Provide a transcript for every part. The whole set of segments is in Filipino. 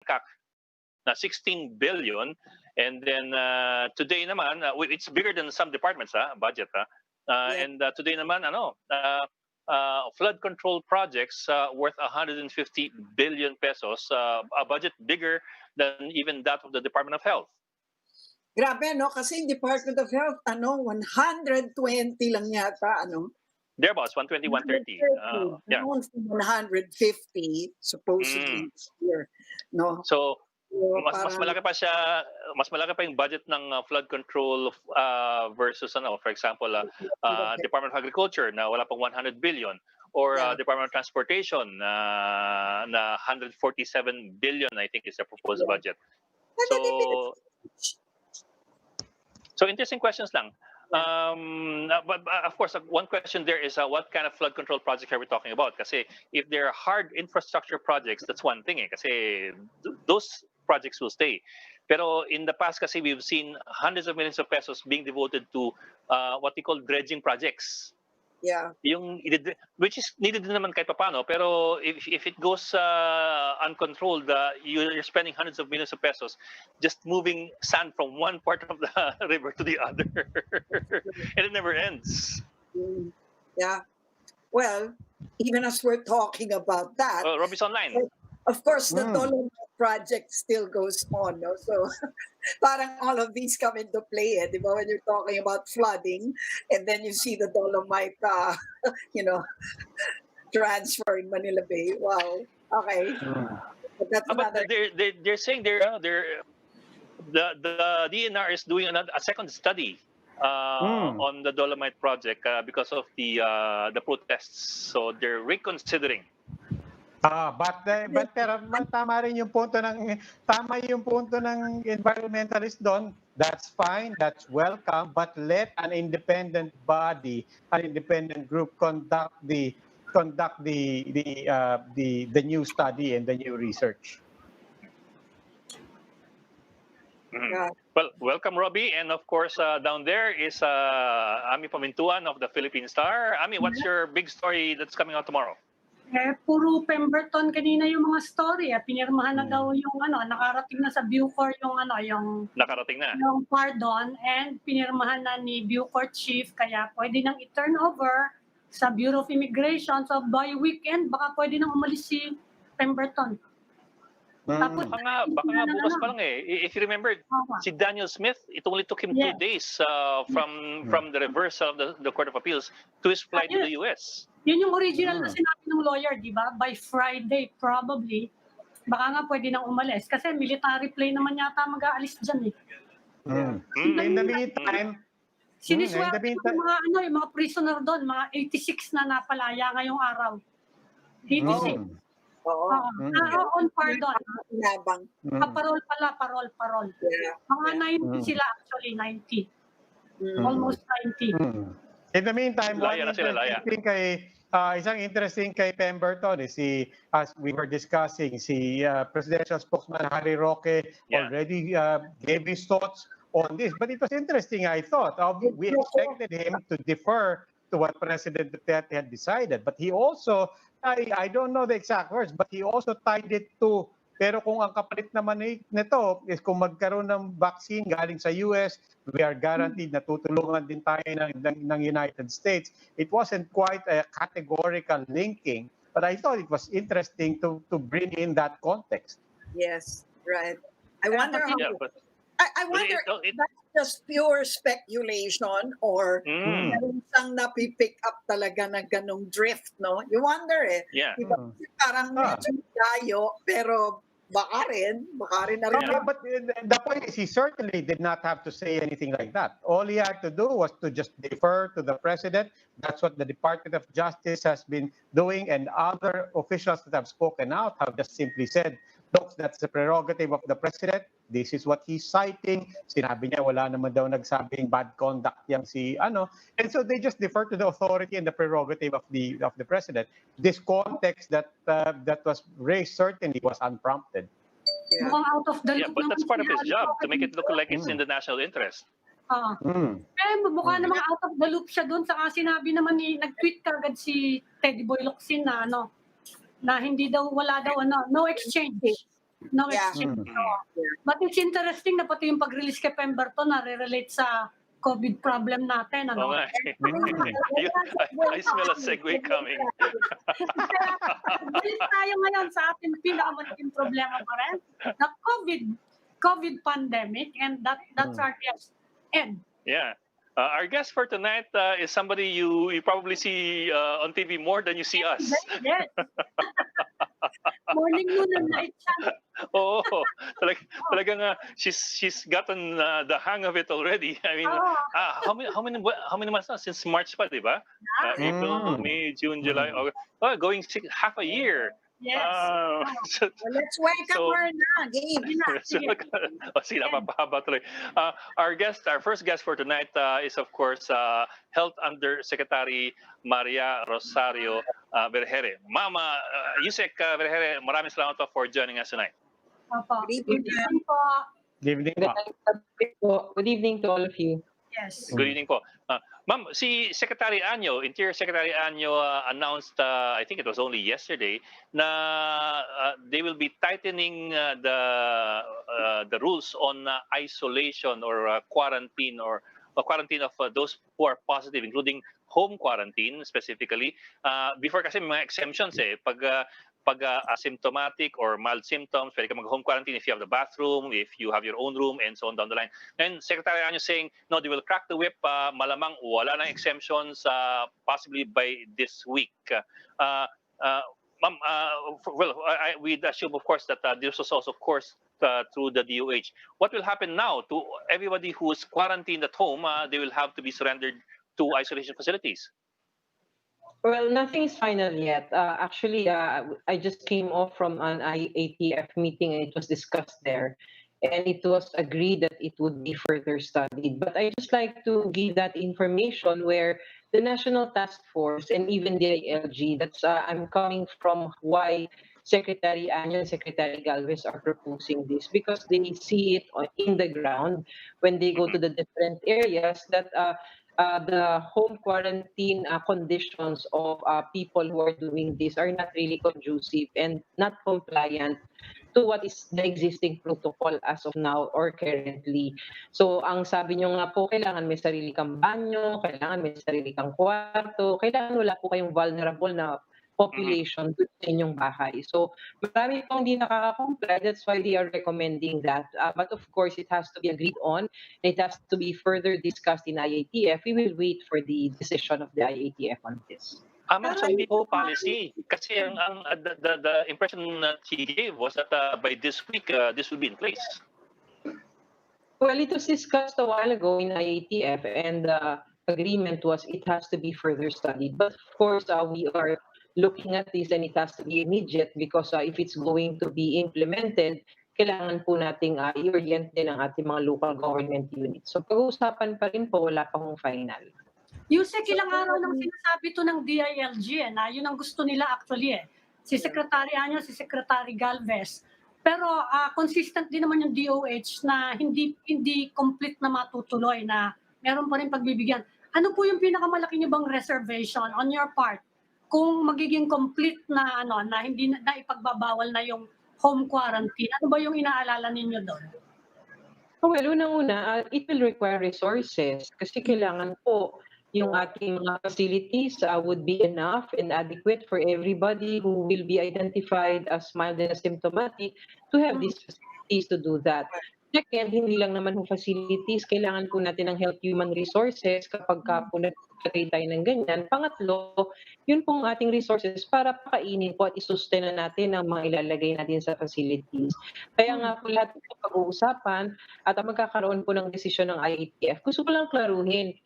CAC na 16 billion. And then today naman, it's bigger than some departments, budget. And today naman, flood control projects worth 150 billion pesos, a budget bigger than even that of the Department of Health. Grabe, no? Kasi yung Department of Health, 120 lang yata, Thereabouts, 120, 130. Yeah. 150, supposedly, here, no? So, mas malaki pa siya, mas malaki pa yung budget ng flood control versus for example Department of Agriculture na wala pang 100 billion or Department of Transportation na 147 billion I think is the proposed budget. So interesting questions lang. But of course, one question there is what kind of flood control project are we talking about? Kasi if they're hard infrastructure projects, that's one thing. Kasi those projects will stay. Pero in the past, kasi we've seen hundreds of millions of pesos being devoted to what we call dredging projects. Yeah. Which is needed din naman kahit paano. Pero if it goes uncontrolled, you're spending hundreds of millions of pesos just moving sand from one part of the river to the other. And it never ends. Yeah. Well, even as we're talking about that. Well, Robbie's online. Of course, the Dolomite project still goes on. No? So parang all of these come into play. Di ba? When you're talking about flooding and then you see the Dolomite, transfer in Manila Bay. Wow. Okay. But that's another... They're saying the DNR is doing a second study on the Dolomite project because of the protests. So they're reconsidering. But tama rin yung punto ng environmentalist doon. That's fine, that's welcome, but let an independent body, an independent group conduct the new study and the new research. Well, welcome, Robbie, and of course down there is Ami Pamintuan of the Philippine Star. Ami, what's your big story that's coming out tomorrow? Puro Pemberton kanina yung mga story. Pinirmahan na daw yung nakarating na sa Bucor yung nakarating na. Yung pardon and pinirmahan na ni Bucor chief kaya pwede nang i-turn over sa Bureau of Immigration. So by weekend baka pwede nang umalis si Pemberton. Tapos baka nga bukas pa lang If you remember, si Daniel Smith, it only took him 2 days from the reversal of the Court of Appeals to his flight to the US. Yun yung original na sinabi ng lawyer, di ba? By Friday, probably, baka nga pwede nang umalis. Kasi military plane naman yata mag-aalis dyan In the meantime, siniswerte yung mga prisoner doon, mga 86 na napalaya ngayong araw. 86. On pardon. Parol. Mga 90 sila actually, 90. Almost 90. In the meantime, isang interesting kay Pemberton is as we were discussing, presidential spokesman Harry Roque already gave his thoughts on this. But it was interesting, I thought. We expected him to defer to what President Duterte had decided. But he also, I don't know the exact words, but he also tied it to, pero kung ang kapalit naman nito is kung magkaroon ng vaccine galing sa US, we are guaranteed na tutulungan din tayo ng United States. It wasn't quite a categorical linking, but I thought it was interesting to bring in that context. Yes, right. I wonder if that's just pure speculation or meron siyang napipick up talaga na ganong drift, no? You wonder diba? Parang medyo layo, pero baka rin na rin. But the point is, he certainly did not have to say anything like that. All he had to do was to just defer to the president. That's what the Department of Justice has been doing, and other officials that have spoken out have just simply said, look, that's the prerogative of the president. This is what he's citing. Sinabi niya wala naman daw nagsabing bad conduct yang and so they just defer to the authority and the prerogative of the president. This context that was raised certainly was unprompted. Out of the loop, but that's part of his job to make it look like it's in the national interest. Mukha namang out of the loop siya doon. Saka sinabi naman nag-tweet kagad si Teddy Boy Locsin na hindi daw, wala daw, no exchange. No Yeah. exchange. But it's interesting na pati yung pag-release kay Pemberton na re-relate sa COVID problem natin. Oo Ano? nga. I smell a segue coming. Balik tayo ngayon sa ating pinakamalaking problema pa rin, the COVID pandemic, and that's our guest, Ed. Yeah. Our guest for tonight is somebody you probably see on TV more than you see us. Yes. Morning, noon, and night siya. Oo. Talagang she's gotten the hang of it already. I mean, how many months na? Since March pa, di ba? April, May, June, July, August. Going half a year. Yes. So let's welcome her na, game. Sige, napapahaba tuloy. Our first guest for tonight is of course Health Undersecretary Maria Rosario Vergeire. Mama Usec Vergeire, maraming salamat for joining us tonight. Good evening po. Good evening po. Good evening to all of you. Yes. Good evening po. Ma'am, si Secretary Anyo, Interior Secretary Anyo announced, I think it was only yesterday, na they will be tightening the rules on isolation or quarantine or quarantine of those who are positive, including home quarantine specifically. Before kasi may mga exemptions pag asymptomatic or mild symptoms, pwede ka mag-home quarantine if you have the bathroom, if you have your own room, and so on down the line. And Secretary Anyo saying, no, they will crack the whip. Malamang wala na exemptions possibly by this week. Ma'am, we'd assume, of course, that this was also, of course, through the DOH. What will happen now to everybody who is quarantined at home? They will have to be surrendered to isolation facilities. Well, nothing is final yet. Actually, I just came off from an IATF meeting and it was discussed there. And it was agreed that it would be further studied. But I just like to give that information where the National Task Force and even the ILG, that's I'm coming from why Secretary Anyo and Secretary Galvez are proposing this, because they see it in the ground when they go to the different areas that the home quarantine conditions of people who are doing this are not really conducive and not compliant to what is the existing protocol as of now or currently. So ang sabi nyo nga po, kailangan may sarili kang banyo, kailangan may sarili kang kwarto, kailangan wala po kayong vulnerable na population sa inyong bahay. So marami pong hindi nakaka-comply. That's why they are recommending that. But of course, it has to be agreed on. It has to be further discussed in IATF. We will wait for the decision of the IATF on this. Ma'am, so hindi po policy. Kasi the impression that he gave was that by this week, this will be in place. Well, it was discussed a while ago in IATF, and the agreement was it has to be further studied. But of course, we are looking at this and it has to be immediate because if it's going to be implemented, kailangan po nating i-orient din ang ating mga local government units. So pag-uusapan pa rin po, wala pang final. Usec, ilang araw lang sinasabi to ng DILG na yun ang gusto nila actually Si Secretary Anyo, si Secretary Galvez. Pero consistent din naman yung DOH na hindi complete na matutuloy, na meron pa rin pagbibigyan. Ano po yung pinakamalaki niyo bang reservation on your part kung magiging complete na na hindi na ipagbabawal na yung home quarantine? Ano ba yung inaalala ninyo doon? Well, unang-una, it will require resources kasi kailangan po yung ating mga facilities would be enough and adequate for everybody who will be identified as mild and asymptomatic to have these facilities to do that. Second, hindi lang naman yung facilities, kailangan po natin ng health human resources kapag po nagkakay tayo ng ganyan. Pangatlo, yun pong ating resources para pakainin po at isustain na natin ang mga ilalagay natin sa facilities. Kaya nga po lahat ng pag-uusapan at magkakaroon po ng desisyon ng IATF. Gusto ko lang klaruhin,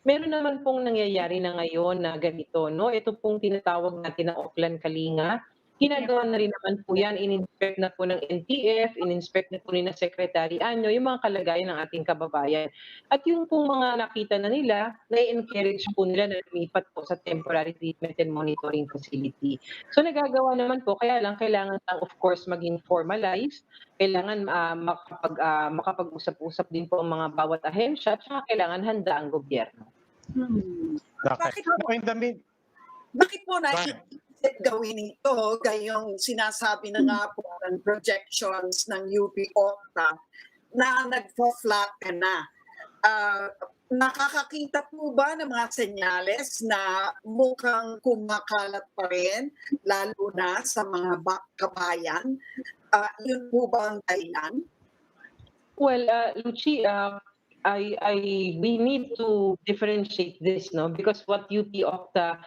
meron naman pong nangyayari na ngayon na ganito, no? Ito pong tinatawag natin na Auckland Kalinga. Ginagawa na rin naman po yan, in-inspect na po ng NTF, in-inspect na po ni na Secretary Anyo, yung mga kalagayan ng ating kababayan. At yung pong mga nakita na nila, na-encourage po nila na lumipat po sa temporary treatment and monitoring facility. So nagagawa naman po, kaya lang kailangan lang of course maging formalized, kailangan makapag-usap-usap din po ang mga bawat ahensya, at saka kailangan handa ang gobyerno. Okay. Bakit po gawin ito, gayong sinasabi na nga po ng projections ng UP Octa na nagpo-flatten na. Nakakakita po ba ng mga senyales na mukhang kumakalat pa rin, lalo na sa mga kabayan? Yun po ba ang dahilan? Well, Lucy, we need to differentiate this, no? Because what UP Octa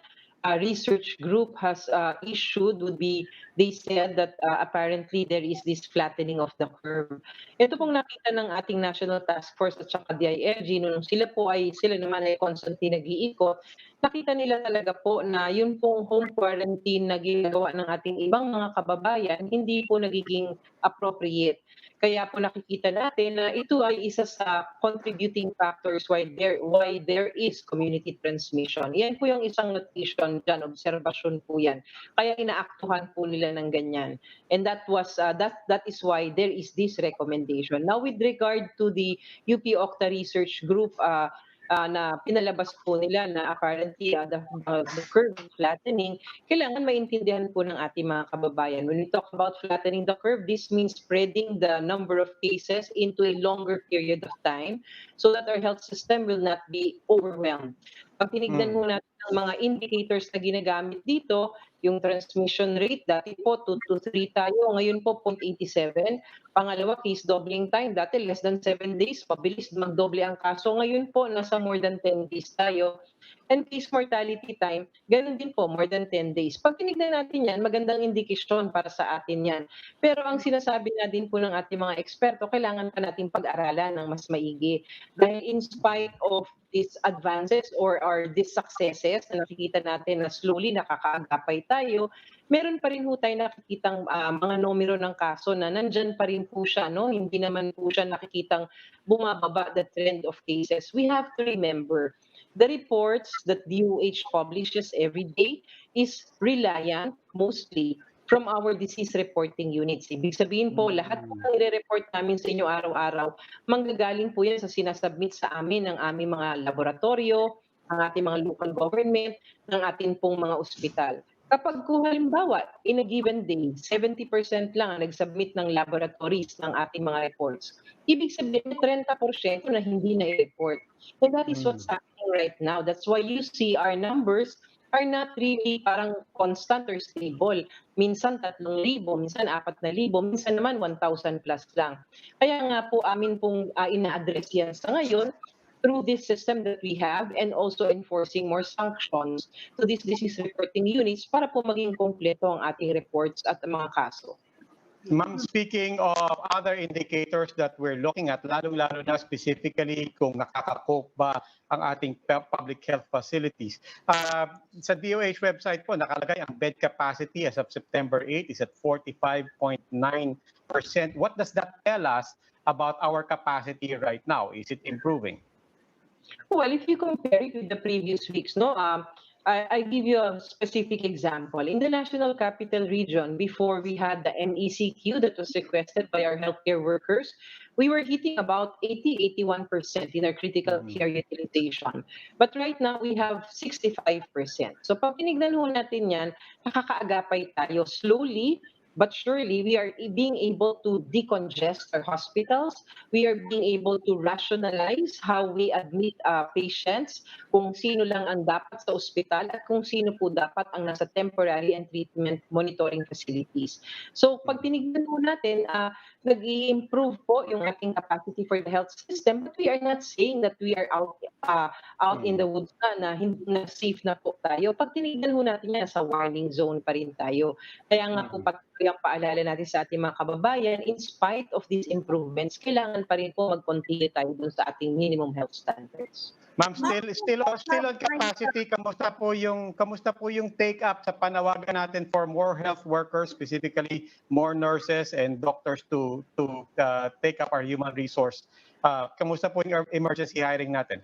research group has issued would be, they said that apparently there is this flattening of the curve. Ito pong nakita ng ating National Task Force at saka DILG, nung sila naman ay constantly nag-iikot, nakita nila talaga po na yun pong home quarantine na ginagawa ng ating ibang mga kababayan, hindi po nagiging appropriate. Kaya po nakikita natin na ito ay isa sa contributing factors why there is community transmission. Yan po yung isang notation dyan, obserbasyon po yan. Kaya inaaktuhan po nila ng ganyan. And that is why there is this recommendation. Now with regard to the UP Octa Research Group, na pinalabas po nila na apparently the curve flattening, kailangan maintindihan po ng ating mga kababayan. When we talk about flattening the curve, this means spreading the number of cases into a longer period of time so that our health system will not be overwhelmed. Pag tinignan mo natin ang mga indicators na ginagamit dito, yung transmission rate, dati po 2 to 3 tayo, ngayon po 0.87. Pangalawa, case doubling time, dati less than 7 days, pabilis magdoble ang kaso. Ngayon po, nasa more than 10 days tayo. And case mortality time, ganun din po, more than 10 days. Pag tinignan natin yan, magandang indikasyon para sa atin yan. Pero ang sinasabi na din po ng ating mga eksperto, kailangan pa natin pag-aralan ng mas maigi. Dahil in spite of these advances or these successes na nakikita natin na slowly nakakaagapay tayo, meron pa rin po tayo nakikitang mga numero ng kaso na nandyan pa rin po siya, no? Hindi naman po siya nakikitang bumababa the trend of cases. We have to remember, the reports that DOH publishes every day is reliant mostly from our disease reporting units. Ibig sabihin po, lahat po ng i-report namin sa inyo araw-araw, manggagaling po yan sa sinasubmit sa amin ng aming mga laboratorio, ang ating mga local government, ng ating pong mga ospital. Kapag kung halimbawa, in a given day, 70% lang ang nag-submit ng laboratories ng ating mga reports, ibig sabihin 30% na hindi na-report. And that is what's happening right now. That's why you see our numbers are not really parang constant or stable. Minsan 3,000, minsan 4,000, minsan naman 1,000 plus lang. Kaya nga po amin pong ina-address yan sa ngayon through this system that we have and also enforcing more sanctions to these disease reporting units para po maging kompleto ang ating reports at mga kaso. Ma'am, speaking of other indicators that we're looking at, lalong-lalo na specifically kung nakaka-cope ba ang ating public health facilities. Sa DOH website po, nakalagay ang bed capacity as of September 8 is at 45.9%. What does that tell us about our capacity right now? Is it improving? Well, if you compare it with the previous weeks, no, I give you a specific example. In the National Capital Region, before we had the NECQ that was requested by our healthcare workers, we were hitting about 80-81% in our critical care utilization. But right now, we have 65%. So pag tinignan ho natin yan, nakakaagapay tayo slowly, but surely we are being able to decongest our hospitals. We are being able to rationalize how we admit patients, kung sino lang ang dapat sa ospital at kung sino po dapat ang nasa temporary and treatment monitoring facilities. So pag tinignan po natin, nag-i-improve po yung ating capacity for the health system, but we are not saying that we are out in the woods na hindi safe na po tayo. Pag tinignan po natin yan, sa warning zone pa rin tayo. Kaya nga po yung paalala natin sa ating mga kababayan, in spite of these improvements, kailangan pa rin po mag-continue tayo dun sa ating minimum health standards. Ma'am, still on capacity, kamusta po yung take up sa panawagan natin for more health workers, specifically more nurses and doctors to take up our human resource? Kamusta po yung emergency hiring natin?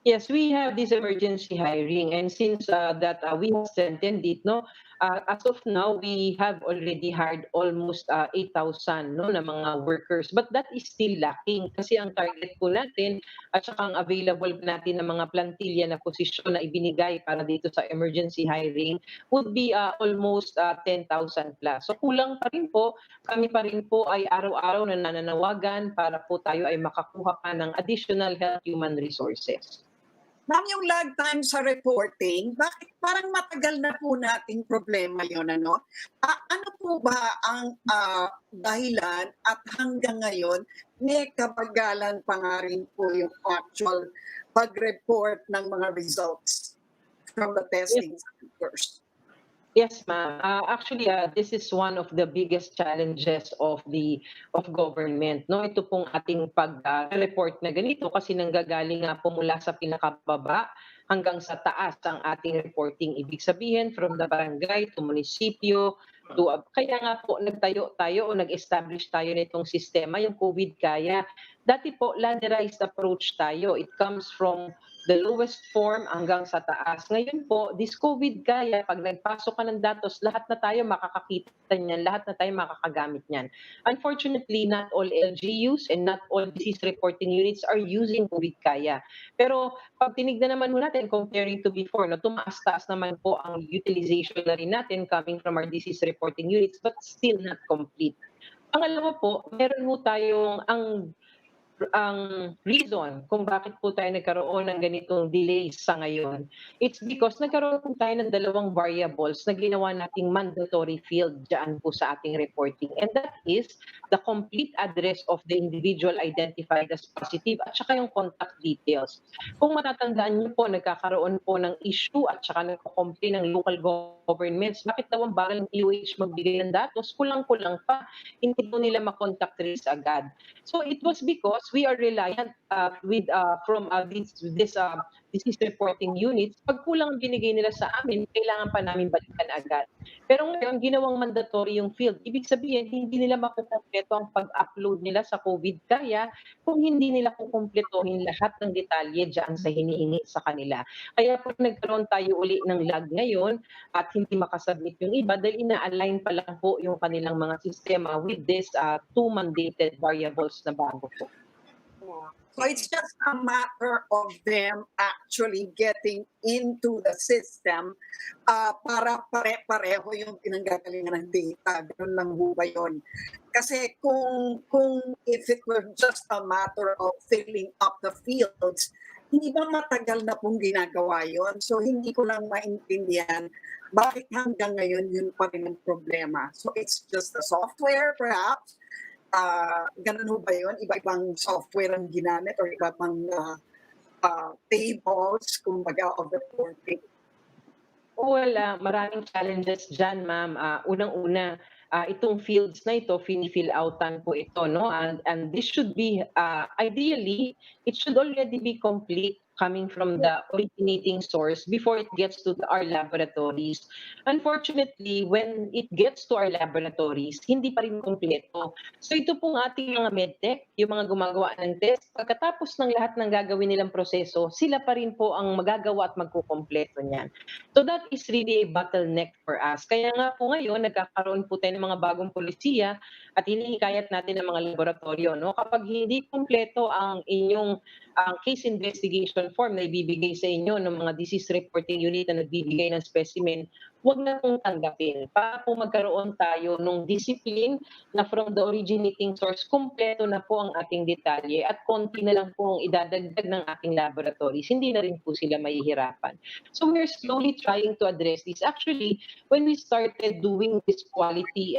Yes, we have this emergency hiring, and since we have strengthened it, no, as of now we have already hired almost 8,000 no na mga workers, but that is still lacking kasi ang target po natin at saka ang available natin ng mga plantilla na posisyon na ibinigay para dito sa emergency hiring would be almost 10,000 plus. So kulang pa rin po, kami pa rin po ay araw-araw na nananawagan para po tayo ay makakuha pa ng additional health human resources. Ma'am, yung lag time sa reporting, bakit parang matagal na po nating problema yun, ano? Ano po ba ang dahilan at hanggang ngayon, may kabagalan pa nga rin po yung actual pag-report ng mga results from the testing centers? Yes, ma'am. Actually, this is one of the biggest challenges of government. No, ito pong ating pag-report na ganito kasi nanggagaling nga po mula sa pinakababa hanggang sa taas ang ating reporting. Ibig sabihin, from the barangay to munisipyo, kaya nga po nagtayo tayo o nag-establish tayo nitong sistema, yung COVID Kaya. Dati po, ladderized approach tayo. It comes from the lowest form hanggang sa taas. Ngayon po, this COVID Kaya, pag nagpasok ka ng datos, lahat na tayo makakakita niyan, lahat na tayo makakagamit niyan. Unfortunately, not all LGUs and not all disease reporting units are using COVID Kaya. Pero pag tinignan naman natin, comparing to before, no, tumaas-taas naman po ang utilization na rin natin coming from our disease reporting units, but still not complete. Pangalawa po, meron po tayong ang reason kung bakit po tayo nagkaroon ng ganitong delays sa ngayon, it's because nagkaroon po tayo ng dalawang variables na ginawa nating mandatory field dyan po sa ating reporting. And that is the complete address of the individual identified as positive at saka yung contact details. Kung matatandaan niyo po, nagkakaroon po ng issue at saka nagko-complain ng local governments, bakit daw ang bagal ng DOH magbigay ng datos, kulang-kulang pa, hindi po nila makontact trace agad. So it was because we are reliant from this disease reporting units. Pag kulang ang binigay nila sa amin, kailangan pa namin balikan agad. Pero ngayon, ginawang mandatory yung field. Ibig sabihin, hindi nila makukumpleto ang pag-upload nila sa COVID Kaya kung hindi nila kukumpletohin lahat ng detalye dyan sa hinihingi sa kanila. Kaya po nagkaroon tayo uli ng lag ngayon at hindi makasubmit yung iba dahil ina-align pa lang po yung kanilang mga sistema with this two mandated variables na bago po. So it's just a matter of them actually getting into the system para pare-pareho yung pinanggagalingan ng data. Ganun lang ho ba yun? Kasi kung if it were just a matter of filling up the fields, hindi ba matagal na pong ginagawa yun? So hindi ko lang maintindihan bakit hanggang ngayon yun pa rin ang problema. So it's just the software perhaps? Ganun ho ba yun? Iba-ibang software ang ginamit or iba-ibang tables, kumbaga, of reporting? Well, maraming challenges dyan, ma'am. Unang-una, itong fields na ito, fini-fill outan po ito, no? And this should be, ideally, it should already be complete coming from the originating source before it gets to our laboratories. Unfortunately, when it gets to our laboratories, hindi pa rin kompleto. So ito pong ating mga medtech, yung mga gumagawa ng test, pagkatapos ng lahat ng gagawin nilang proseso, sila pa rin po ang magagawa at magkukompleto niyan. So that is really a bottleneck for us. Kaya nga po ngayon, nagkakaroon po tayo ng mga bagong polisiya at hinihikayat natin ng mga laboratorio. No? Kapag hindi kompleto ang inyong case investigation form na ibibigay sa inyo ng mga disease reporting unit na nagbibigay ng specimen, huwag na pong tanggapin para po magkaroon tayo ng discipline na from the originating source, kompleto na po ang ating detalye at konti na lang po ang idadagdag ng ating laboratories. Hindi na rin po sila mahihirapan. So we're slowly trying to address this. Actually, when we started doing this quality,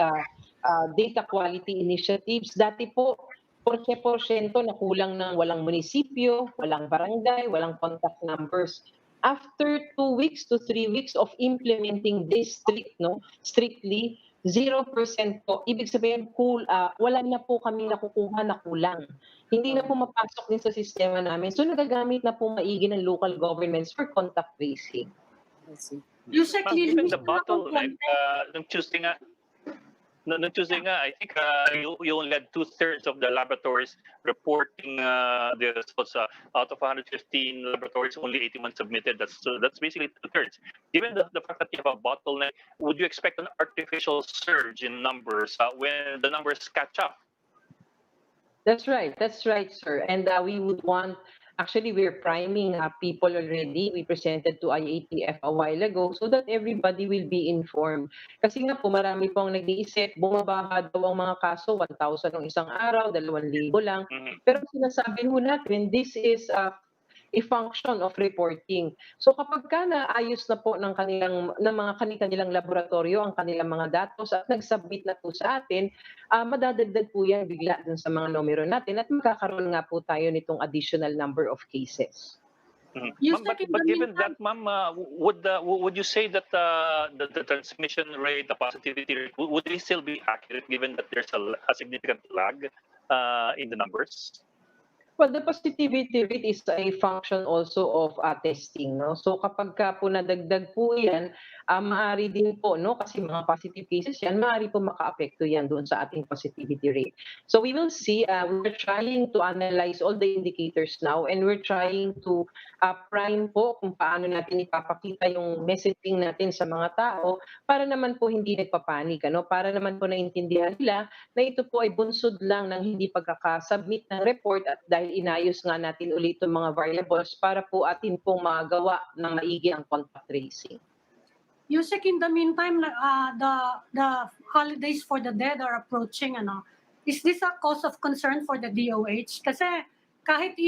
data quality initiatives, dati po, porsyento na kulang ng walang munisipyo, walang barangay, walang contact numbers. After 2 weeks to 3 weeks of implementing this strictly, 0% po. Ibig sabihin, wala na po kami nakukuha na kulang. Hindi na po mapasok din sa sistema namin. So nagagamit na po maigi ng local governments for contact tracing. Usec, given the bottleneck, ng Tuesday nga, No Tuesday nga, I think you only had 2/3 of the laboratories reporting the results. Out of 115 laboratories, only 81 submitted. That's basically 2/3. Given the fact that you have a bottleneck, would you expect an artificial surge in numbers when the numbers catch up? That's right, sir. And we would want, actually, we're priming people already. We presented to IATF a while ago so that everybody will be informed. Kasi nga po, marami pong nag-iisip, bumababa daw ang mga kaso, 1,000 ng isang araw, 2,000 lang. Pero sinasabi ho natin, this is a function of reporting. So kapag ka naayos na po ng mga kanilang laboratorio ang kanilang mga datos at nag-submit na po sa atin, madadagdag po yan bigla dun sa mga numero natin at magkakaroon nga po tayo nitong additional number of cases. But given that, ma'am, would you say that the transmission rate, the positivity rate, would they still be accurate given that there's a significant lag in the numbers? Well, the positivity rate is a function also of testing, no? So kapag ka po nadagdag po yan, maaari din po, no? Kasi mga positive cases yan, maaari po maka-apekto yan doon sa ating positivity rate. So we will see, we're trying to analyze all the indicators now and we're trying to prime po kung paano natin ipapakita yung messaging natin sa mga tao para naman po hindi nagpapanik, ano? Para naman po naintindihan nila na ito po ay bunsod lang ng hindi pagkakasubmit ng report at dahil inayos nga natin ulit itong mga variables para po atin pong magawa ng maigi ang contact tracing. Usec, in the meantime, the holidays for the dead are approaching. Is this a cause of concern for the DOH? Kasi kahit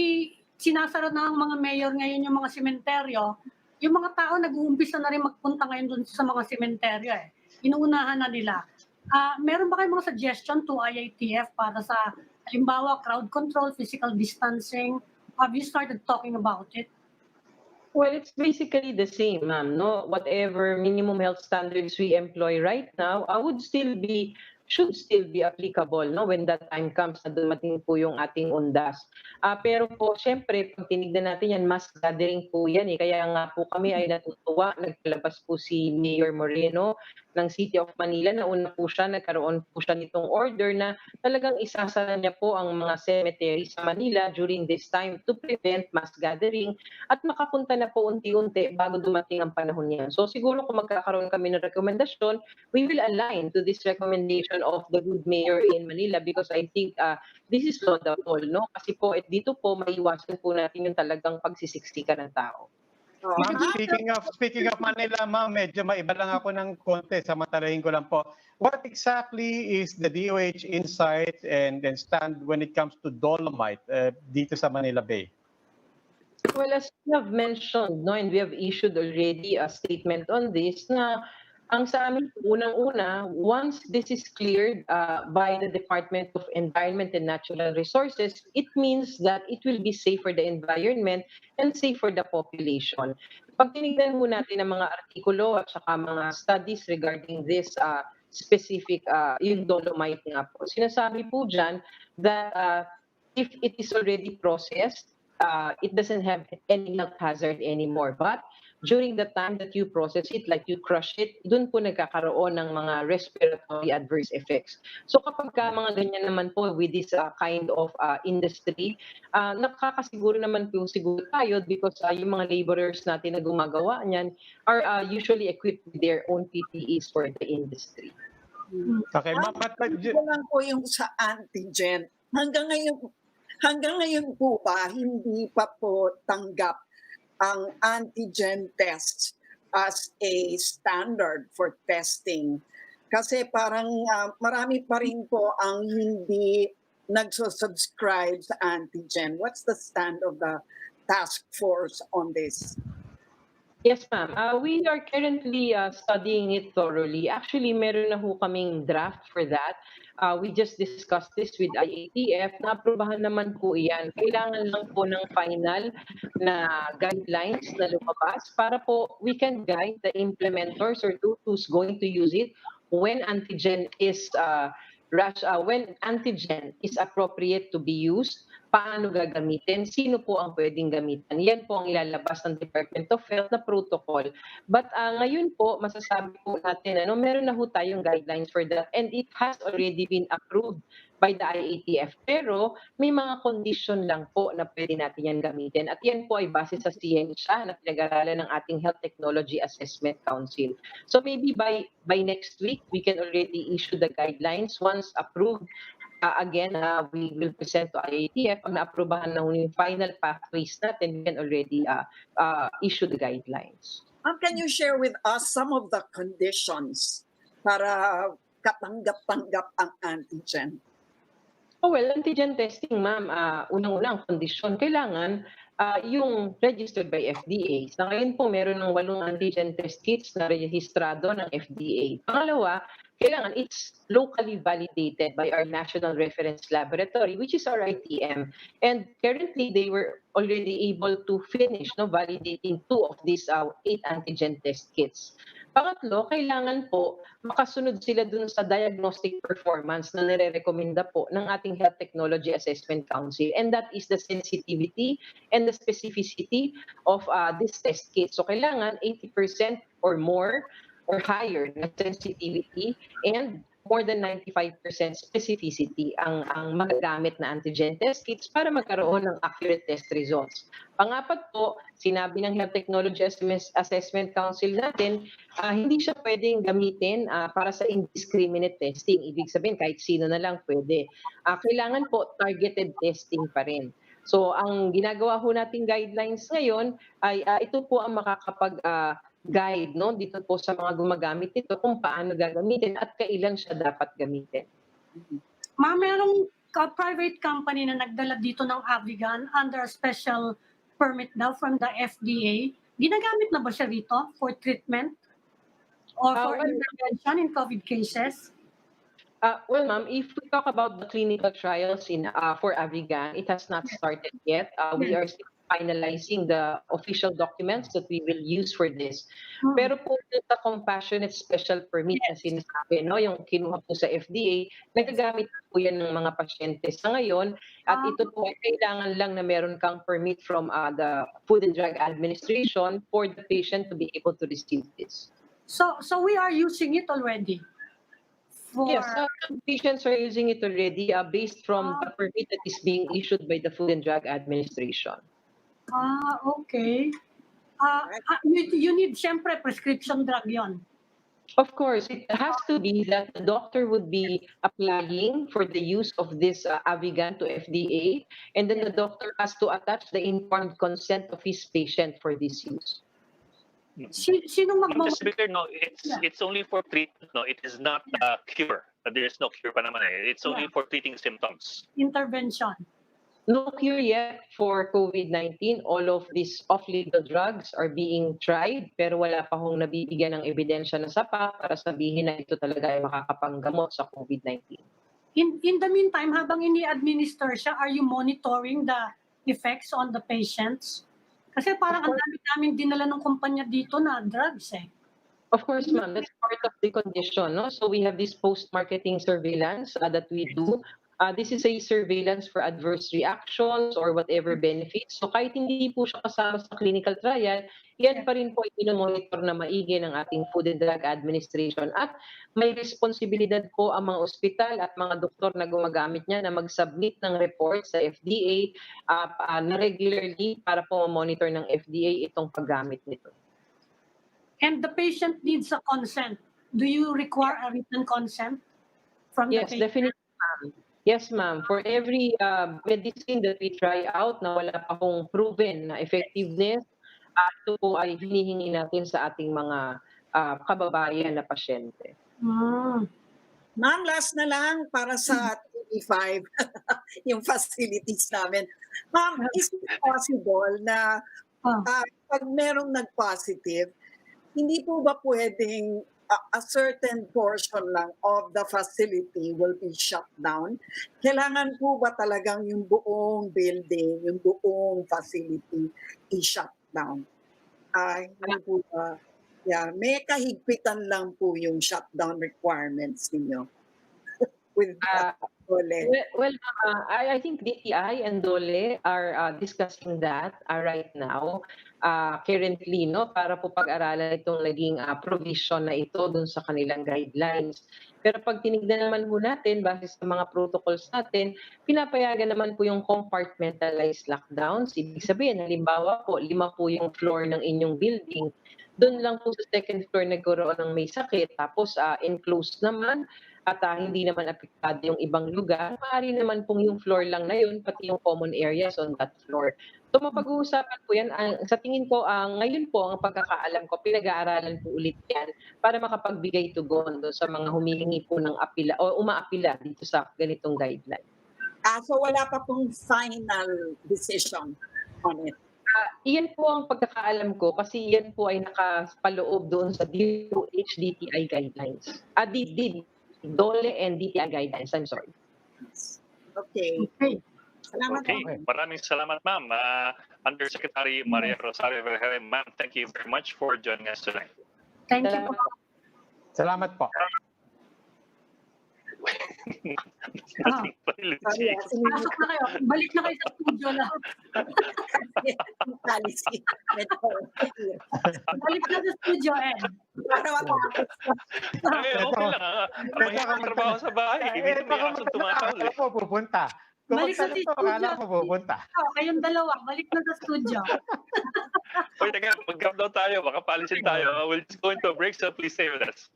sinasara na ang mga mayor ngayon yung mga sementeryo, yung mga tao nag-uumpisa na rin magpunta ngayon dun sa mga sementeryo. Inuunahan na nila. Meron ba kayong mga suggestion to IATF para sa halimbawa, crowd control, physical distancing? Have you started talking about it? Well, it's basically the same, ma'am. No, whatever minimum health standards we employ right now, should still be applicable, no, when that time comes na dumating po yung ating undas. Pero po, syempre, pag tinignan natin yan, mass gathering po yan. Kaya nga po kami ay natutuwa. Nagpalabas po si Mayor Moreno ng City of Manila na una po siya, nagkaroon po siya nitong order na talagang isasara niya po ang mga cemetery sa Manila during this time to prevent mass gathering at makapunta na po unti-unti bago dumating ang panahon niyan. So siguro kung magkakaroon kami ng rekomendasyon, we will align to this recommendation of the good mayor in Manila because I think this is laudable, no? Kasi po dito po maiwasan po natin yung talagang pagsisiksika ng tao. Ma'am, speaking of Manila, ma'am, medyo maiba lang ako ng konti, samantalahin ko lang po. What exactly is the DOH insight and stand when it comes to dolomite dito sa Manila Bay? Well, as you have mentioned, no, and we have issued already a statement on this na ang sa amin, unang-una, once this is cleared by the Department of Environment and Natural Resources, it means that it will be safe for the environment and safe for the population. Pag tinignan mo natin ang mga artikulo at saka mga studies regarding this specific, yung dolomite nga po, sinasabi po dyan that if it is already processed, it doesn't have any health hazard anymore. But during the time that you process it, like you crush it, dun po nagkakaroon ng mga respiratory adverse effects. So kapag ka mga ganyan naman po with this kind of industry, nakakasiguro naman po siguro tayo because yung mga laborers natin na gumagawa niyan are usually equipped with their own PPEs for the industry. Okay, ito lang po yung sa antigen. Hanggang ngayon po ba, hindi pa po tanggap ang antigen tests as a standard for testing. Kasi parang marami pa rin po ang hindi nagsusubscribe sa antigen. What's the stand of the task force on this? Yes, ma'am. We are currently studying it thoroughly. Actually, meron na ho kaming draft for that. We just discussed this with IATF. Naaprubahan naman po iyan. Kailangan lang po ng final na guidelines na lumabas para po we can guide the implementers or those who's going to use it when antigen is when antigen is appropriate to be used, paano gagamitin, sino po ang pwedeng gamitin. Yan po ang ilalabas ng Department of Health na protocol. But ngayon po, masasabi po natin, meron na ho tayong guidelines for that and it has already been approved by the IATF. Pero may mga condition lang po na pwede natin yan gamitin. At yan po ay base sa siyensya na pinag-aralan ng ating Health Technology Assessment Council. So maybe by next week, we can already issue the guidelines. Once approved, again, we will present to IATF. Pag na-aprobahan na yung final pathways natin, we can already issue the guidelines. Can you share with us some of the conditions para katanggap-tanggap ang antigen? Oh, well, antigen testing, ma'am, unang-unang kondisyon, kailangan yung registered by FDA. Sa ngayon po, meron ng 8 antigen test kits na rehistrado ng FDA. Pangalawa, kailangan it's locally validated by our National Reference Laboratory, which is our ITM. And currently, they were already able to finish validating 2 of these 8 antigen test kits. Pangatlo, kailangan po makasunod sila dun sa diagnostic performance na nire-recommenda po ng ating Health Technology Assessment Council, and that is the sensitivity and the specificity of this test kit. So kailangan 80% or more or higher na sensitivity and more than 95% specificity ang magagamit na antigen test kits para magkaroon ng accurate test results. Pangapat po, sinabi ng Health Technology Assessment Council natin, hindi siya pwedeng gamitin para sa indiscriminate testing. Ibig sabihin, kahit sino na lang pwede. Kailangan po targeted testing pa rin. So, ang ginagawa ho nating guidelines ngayon ay ito po ang makakapag-guide dito po sa mga gumagamit nito kung paano gagamitin at kailan siya dapat gamitin. Ma'am, merong private company na nagdala dito ng Avigan under special permit daw from the FDA. Ginagamit na ba siya dito for treatment or for intervention in COVID cases? Well, ma'am, if we talk about the clinical trials for Avigan, it has not started yet. We are still finalizing the official documents that we will use for this. Pero po sa compassionate special permit na sinasabi, yung kinuha po sa FDA, nagagamit po yan ng mga pasyente sa ngayon at ito po ay kailangan lang na meron kang permit from the Food and Drug Administration for the patient to be able to receive this. So we are using it already? Yes, patients are using it already based from the permit that is being issued by the Food and Drug Administration. Okay. You need siyempre prescription drug yon. Of course, it has to be that the doctor would be applying for the use of this Avigan to FDA, and then the doctor has to attach the informed consent of his patient for this use. Sino Just to be clear, it's only for treatment. No, it is not a cure. There is no cure pa naman eh. It's only for treating symptoms. Intervention. No cure yet for COVID-19. All of these off-label drugs are being tried, pero wala pa hong nabibigyan ng ebidensya na sapat para sabihin na ito talaga ay makakapanggamot sa COVID-19. In the meantime, habang ini-administer siya, are you monitoring the effects on the patients? Kasi parang ang dami namin dinala ng kumpanya dito na drugs eh. Of course, ma'am, that's part of the condition. No? So we have this post-marketing surveillance that we do. This is a surveillance for adverse reactions or whatever benefits. So kahit hindi po siya kasama sa clinical trial, yan pa rin po ay monitor na maigi ng ating Food and Drug Administration. At may responsibilidad po ang mga ospital at mga doktor na gumagamit niya na mag-submit ng report sa FDA na regularly para po monitor ng FDA itong paggamit nito. And the patient needs a consent. Do you require a written consent from the patient? Yes, definitely, ma'am. Yes, ma'am. For every medicine that we try out na wala pa pong proven na effectiveness, ito po ay hinihingi natin sa ating mga kababayan na pasyente. Ma'am, last na lang para sa TV5, yung facilities namin. Ma'am, is it possible na pag merong nag-positive, hindi po ba pwedeng a certain portion lang of the facility will be shut down? Kailangan po ba talagang yung buong building, yung buong facility i-shut down? Hindi po ba? Yeah, may kahigpitan lang po yung shutdown requirements ninyo. with Dole? Well, I think DTI and Dole are discussing that right now, currently, no, para po pag-aralan itong naging provision na ito dun sa kanilang guidelines. Pero pag tinignan naman po natin, base sa mga protocols natin, pinapayagan naman po yung compartmentalized lockdowns. Ibig sabihin, halimbawa po, 5 po yung floor ng inyong building. Doon lang po sa second floor nagkaroon ng may sakit, tapos enclosed naman, at hindi naman apektado yung ibang lugar, maaari naman pong yung floor lang na yun, pati yung common areas on that floor. So mapag-uusapan po yan. Sa tingin ko, ngayon po, ang pagkakaalam ko, pinag-aaralan po ulit yan para makapagbigay tugon doon sa mga humihingi po ng apila o umaapila dito sa ganitong guideline. So wala pa pong final decision on it? Iyan po ang pagkakaalam ko kasi yan po ay nakapaloob doon sa DOH DTI guidelines. DOLE and DTI guidelines. I'm sorry. Okay. Salamat. Okay. Maraming salamat, ma'am. Undersecretary Maria Rosario Vergeire, ma'am, thank you very much for joining us tonight. Thank you po. Salamat po. Pasok na kayo. Balik na kayo sa studio na. Balik na sa studio, Ed. Para matapos. Okay lang. Mahirap trabaho sa bahay. Hindi na may aso tumataw. Akala ko pupunta. Balik sa studio. studio. Akala ko pupunta. Kayong dalawa, balik na sa studio. Oy, teka, mag-gap down tayo. Baka paalisin tayo. We'll just go into a break, so please stay with us.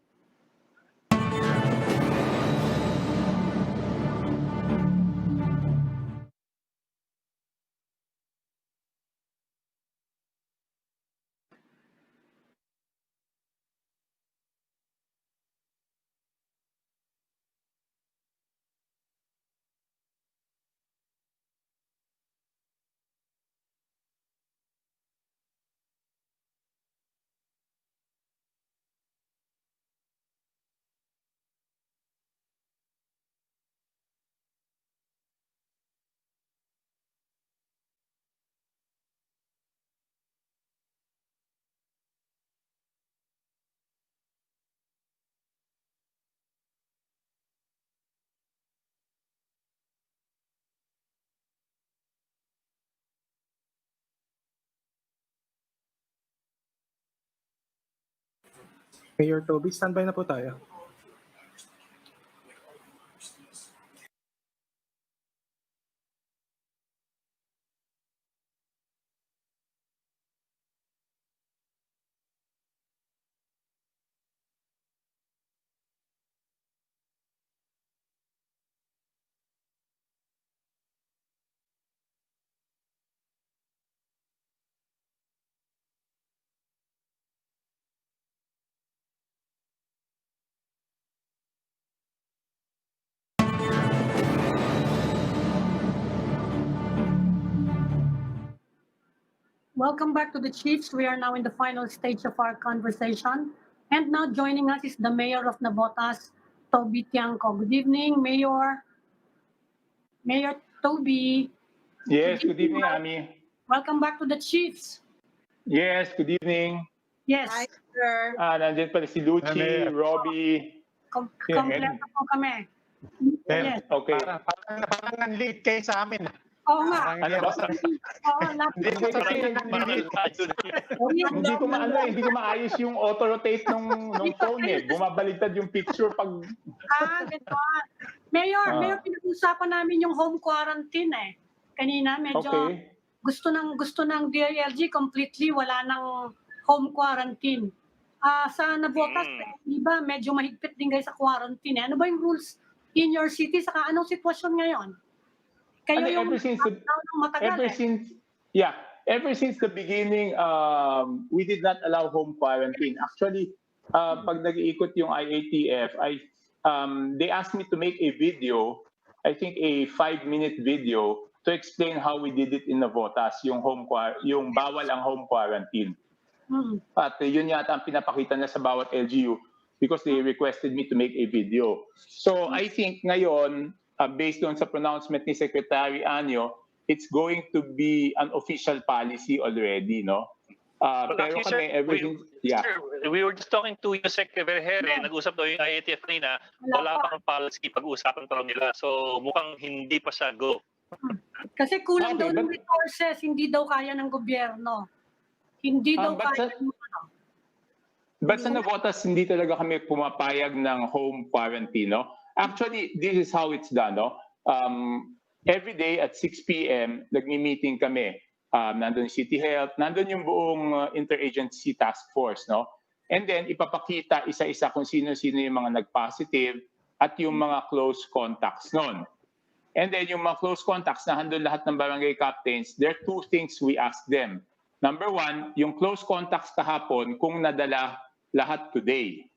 Mayor Toby, standby na po tayo. Welcome back to the Chiefs. We are now in the final stage of our conversation. And now joining us is the Mayor of Navotas, Toby Tiangco. Good evening, Mayor. Mayor Toby. Yes, good evening, Ami. Welcome back to the Chiefs. Yes, good evening. Yes. Hi, sir. Nandiyan pala si Luchi, Robbie. Kompleto po kami. Yes. Okay. Parang nan-late kayo sa amin. Oo nga. Ano ba? Oo, Hindi ko kasi Hindi ko maayos yung auto-rotate ng phone eh. Bumabaligtad yung picture pag... Ganito. Mayor, pinag-usapan namin yung home quarantine eh. Kanina medyo Okay. gusto ng DILG completely wala ng home quarantine. Sa Navotas, di ba medyo mahigpit din guys sa quarantine. Ano ba yung rules in your city? Saka anong sitwasyon ngayon? Kayo yung ever since the beginning, we did not allow home quarantine. Actually, pag nag-iikot yung IATF, they asked me to make a video, I think a 5-minute video, to explain how we did it in Navotas, yung bawal ang home quarantine. At yun yata ang pinapakita na sa bawat LGU because they requested me to make a video. So I think ngayon, based on sa pronouncement ni Secretary Anyo, it's going to be an official policy already, no? Well, Pero actually, kami, everything, yeah. sir, we were just talking to Usec Vergeire, nag-usap daw yung IATF kanina, wala pang policy, pag-uusapan pa lang nila. So mukhang hindi pa siya go. Kasi kulang Okay, daw ng resources, hindi daw kaya ng gobyerno. Hindi daw kaya But sa Navotas, hindi talaga kami pumapayag ng home quarantine. No? Actually, this is how it's done. No? Every day at 6 p.m., nagmi-meeting kami. Nandun City Health, nandun yung buong interagency task force. No? And then, ipapakita isa-isa kung sino-sino yung mga nag-positive at yung mga close contacts nun. And then, yung mga close contacts na handun lahat ng barangay captains, there are two things we ask them. Number one, yung close contacts kahapon, kung nadala lahat today.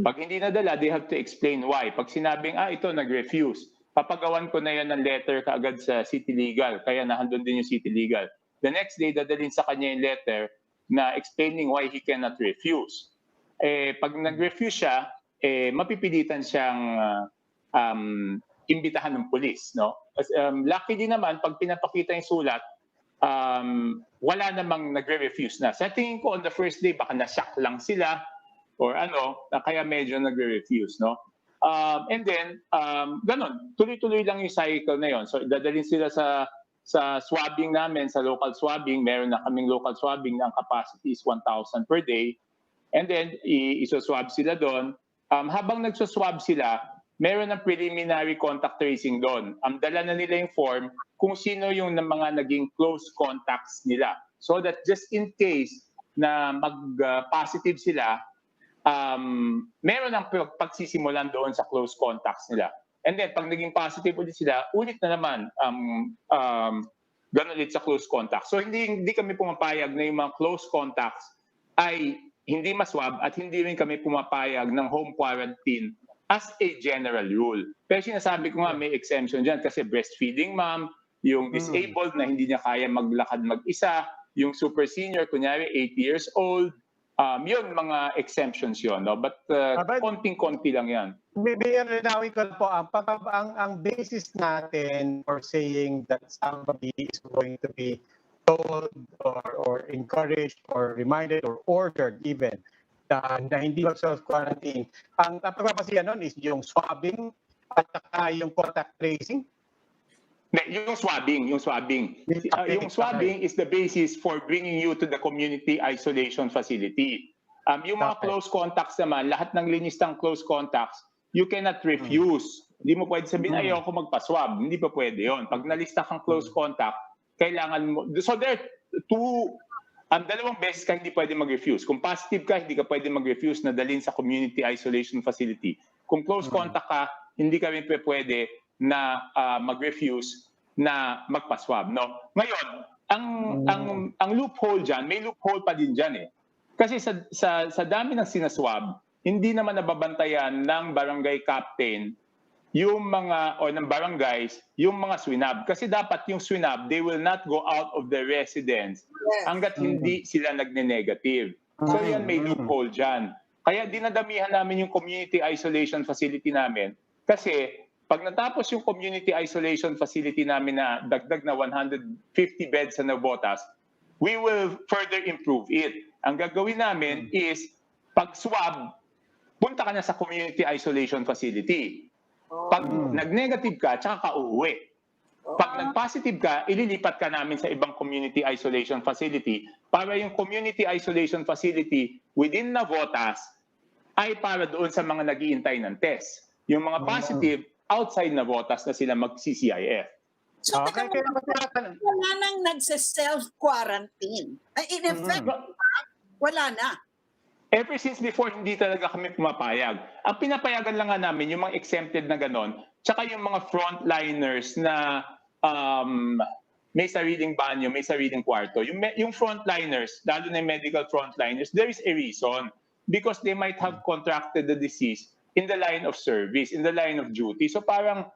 Pag hindi nadala, they have to explain why. Pag sinabing, ito, nag-refuse, papagawan ko na yan ng letter kaagad sa City Legal, kaya nahandun din yung City Legal. The next day, dadalhin sa kanya yung letter na explaining why he cannot refuse. Pag nag-refuse siya, mapipilitan siyang imbitahan ng pulis. No? Luckily naman, pag pinapakita yung sulat, wala namang nagre-refuse na. Sa tingin ko, on the first day, baka na-shock lang sila or kaya medyo nagre-refuse. No? And then, ganun, tuloy-tuloy lang yung cycle na yon. So, dadalhin sila sa swabbing namin, sa local swabbing. Meron na kaming local swabbing na ang capacity is 1,000 per day. And then, isoswab sila doon. Habang nagsoswab sila, meron ng preliminary contact tracing doon. Dala na nila yung form kung sino yung mga naging close contacts nila. So that just in case na mag-positive sila, meron ng pagsisimulan doon sa close contacts nila. And then, pag naging positive ulit sila, ulit na naman ganun ulit sa close contacts. So hindi kami pumapayag na yung mga close contacts ay hindi maswab at hindi rin kami pumapayag ng home quarantine as a general rule. Pero sinasabi ko nga may exemption dyan kasi breastfeeding mom, yung disabled na hindi niya kaya maglakad mag-isa, yung super senior, kunyari 80 years old, yun, mga exemptions yun. No? But konting-konti lang yan. Maybe linawin ko po, ang basis natin for saying that somebody is going to be told or encouraged or reminded or ordered even na hindi mag-self-quarantine. Ang pagpapasiyan nun is yung swabbing at yung contact tracing. Yung swabbing. Yung swabbing is the basis for bringing you to the community isolation facility. Yung mga close contacts naman, lahat ng linistang close contacts, you cannot refuse. Hindi mo pwede sabihin, ayoko magpa-swab. Hindi pa pwede yon. Pag nalista kang close contact, kailangan mo. So there are dalawang beses ka hindi pwede mag-refuse. Kung positive ka, hindi ka pwede mag-refuse na dalhin sa community isolation facility. Kung close contact ka, hindi kami pwede na mag-refuse na magpa-swab. No? Ngayon, ang loophole dyan, may loophole pa din dyan eh. Kasi sa dami ng sinaswab, hindi naman nababantayan ng barangay captain yung mga, o ng barangays, yung mga swinab. Kasi dapat yung swinab, they will not go out of the residence hanggat hindi sila nagne-negative. So yan, may loophole dyan. Kaya dinadamihan namin yung community isolation facility namin. Kasi pag natapos yung community isolation facility namin na dagdag na 150 beds sa Navotas, we will further improve it. Ang gagawin namin is, pag swab, punta ka na sa community isolation facility. Pag nag-negative ka, tsaka ka uuwi. Pag nag-positive ka, ililipat ka namin sa ibang community isolation facility para yung community isolation facility within Navotas ay para doon sa mga nag-iintay ng test. Yung mga positive, outside Navotas na sila mag-CCIF. So, wala nang nagse-self-quarantine. In effect, wala na. Ever since before, hindi talaga kami pumapayag. Ang pinapayagan lang nga namin, yung mga exempted na ganon, tsaka yung mga frontliners na may sariling banyo, may sariling kwarto. Yung frontliners, lalo na yung medical frontliners, there is a reason. Because they might have contracted the disease in the line of service, in the line of duty. So parang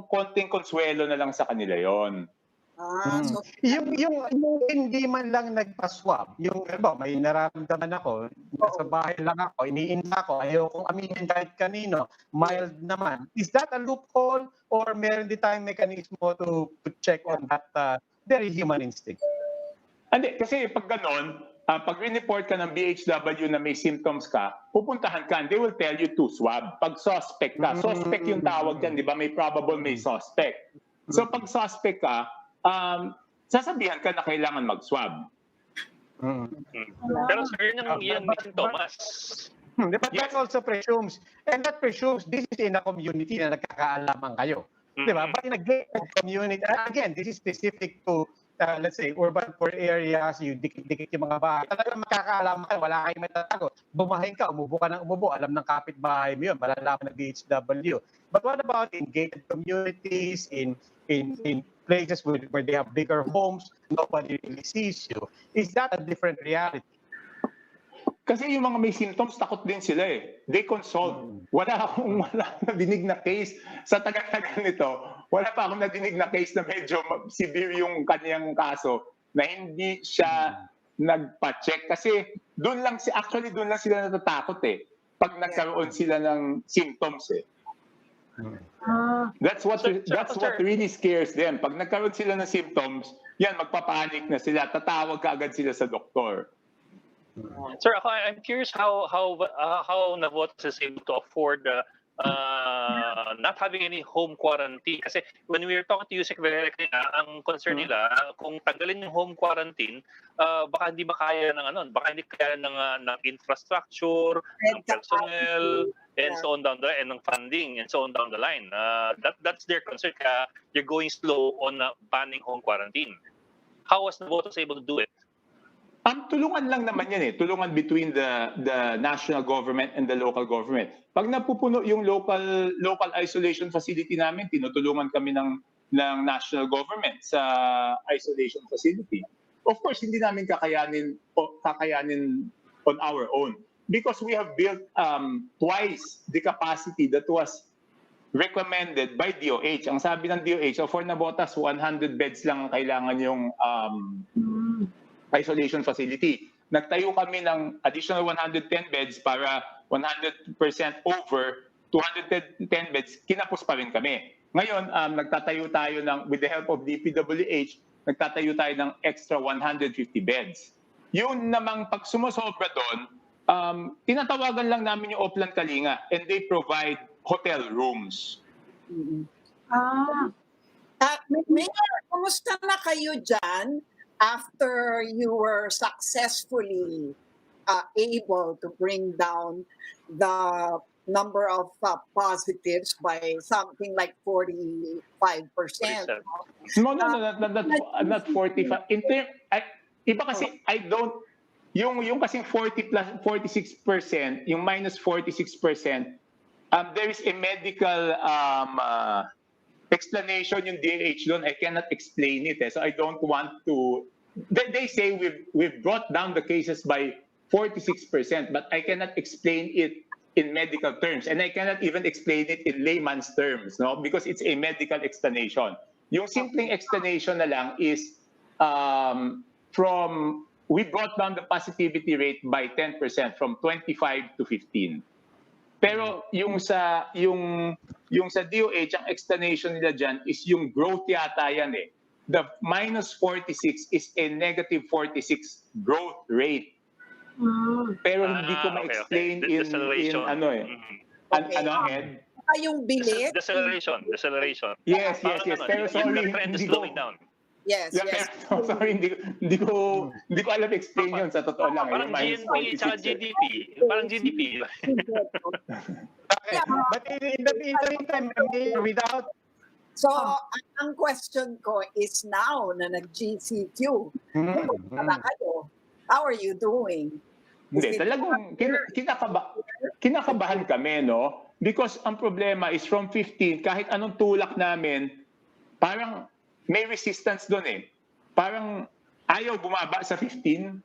konting konsuelo na lang sa kanila yon. So, yung hindi man lang nagpa-swab, yung may nararamdaman ako, sa bahay lang ako, iniinda ko, ayaw kong aminin kahit kanino, mild naman. Is that a loophole or meron din tayong mekanismo to check on that very human instinct? Hindi, kasi pag ganon, pag report ka ng BHW na may symptoms ka, pupuntahan ka and they will tell you to swab. Pag suspect ka, suspect yung tawag dyan, di ba? May probable, may suspect. So pag suspect ka, sasabihan ka na kailangan mag-swab. Pero sir, yun may sintomas. But that also presumes, and that presumes this is in a community na nagkakaalaman kayo. Diba? But in a gated community, again, this is specific to, let's say, urban poor areas, yung dikit-dikit yung mga bahay. Talagang makakaalaman kayo, wala kayong matatagot. Bumahin ka, umubo ka ng umubo, alam ng kapitbahay mo yun, malalaman ng BHW. But what about in gated communities, in places where they have bigger homes, nobody really sees you? Is that a different reality? Kasi yung mga may symptoms, takot din sila eh. They consult. Wala akong nadinig na case. Sa tagal-tagal nito, wala pa akong nadinig na case na medyo severe yung kanyang kaso na hindi siya nagpa-check. Kasi doon lang sila natatakot eh. Pag nagkaroon sila ng symptoms eh. That's what really scares them. Pag nagkaroon sila ng symptoms, yan, magpapanik na sila. Tatawag ka agad sila sa doktor. Sir, I'm curious how Navotas is able to afford not having any home quarantine. Kasi when we were talking to Usec Vergeire, ang concern nila, kung tanggalin yung home quarantine, baka hindi makaya ng baka hindi kaya ng infrastructure, ng personnel, and so on down the line, and ng funding, and so on down the line. That's their concern. Kaya you're going slow on banning home quarantine. How was Navotas able to do it? Tulungan lang naman yan eh. Tulungan between the national government and the local government. Pag napupuno yung local isolation facility namin, tinutulungan kami ng national government sa isolation facility. Of course, hindi namin kakayanin on our own because we have built twice the capacity that was recommended by DOH. Ang sabi ng DOH, for Navotas, 100 beds lang ang kailangan yung isolation facility. Nagtayo kami ng additional 110 beds para 100% over 210 beds, kinapos pa rin kami. Ngayon, nagtatayo tayo with the help of DPWH, nagtatayo tayo ng extra 150 beds. Yun namang pag sumusobra doon, tinatawagan lang namin yung Oplan Kalinga and they provide hotel rooms. Mayor, kumusta na kayo dyan? After you were successfully able to bring down the number of positives by something like 45%. No, not 45. Iba kasi, yung kasing 40 plus 46%, yung minus 46%, there is a medical explanation yung DH doon. I cannot explain it. So I don't want to. They say we've brought down the cases by 46%, but I cannot explain it in medical terms, and I cannot even explain it in layman's terms, no, because it's a medical explanation. Yung simpleng explanation na lang is we brought down the positivity rate by 10% from 25 to 15. Pero yung sa DOH, ang explanation nila dyan is yung growth yata yan eh. The minus 46 is a negative 46 growth rate. Pero hindi ko ma-explain in ano eh. Ed? Yung bilit? Deceleration. Yes. Pero sorry, the trend is slowing down. Yes. Sorry, hindi ko alam explain yun sa totoo lang. Parang GNP at GDP. Parang GDP. But in the meantime, without... So, ang question ko is now na nag-GCQ, how are you doing? Hindi, talagang kinakabahan kami, no? Because ang problema is from 15, kahit anong tulak namin, parang may resistance doon eh. Parang ayaw bumaba sa 15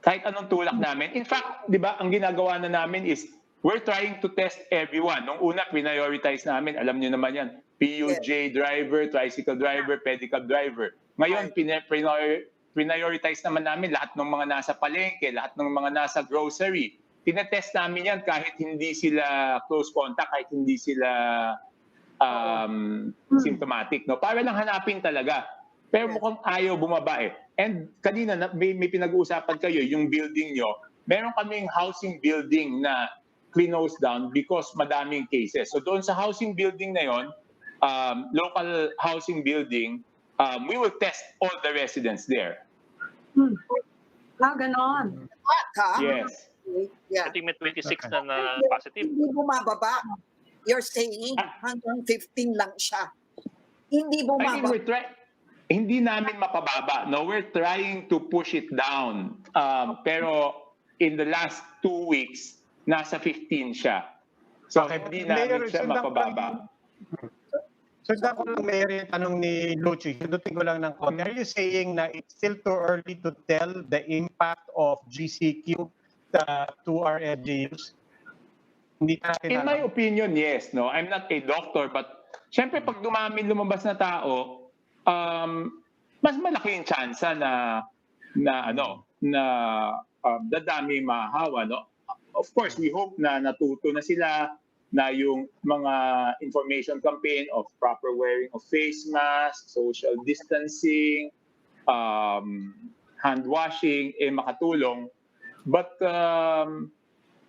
kahit anong tulak namin. In fact, di ba, ang ginagawa na namin is we're trying to test everyone. Nung una, prioritize namin, alam niyo naman yan, PUJ driver, tricycle driver, pedicab driver. Ngayon, prioritize naman namin lahat ng mga nasa palengke, lahat ng mga nasa grocery. Tinetest namin yan kahit hindi sila close contact, kahit hindi sila symptomatic, no? Para lang hanapin talaga. Pero mukhang ayaw bumaba eh. And kanina may pinag-uusapan kayo, yung building nyo, meron kaming housing building na close down because madaming cases. So doon sa housing building na yon, local housing building, we will test all the residents there. Ganon. Yes. Yeah. I think may 26 na positive. Hindi bumababa. You're saying hanggang 15 lang siya. Hindi bumababa. Hindi namin mapababa. No, we're trying to push it down. Pero in the last 2 weeks, nasa 15 siya. So hindi namin siya mapababa. Sundan ko lang, Mayor, yung tanong ni Luchi. Sundutin ko lang ng konti. Are you saying na it's still too early to tell the impact of GCQ to our LGUs? In my opinion, yes. No, I'm not a doctor, but syempre pag lumabas na tao, mas malaki yung tsansa na dadami mahawa. No? Of course, we hope na natuto na sila na yung mga information campaign of proper wearing of face mask, social distancing, hand washing, makatulong. But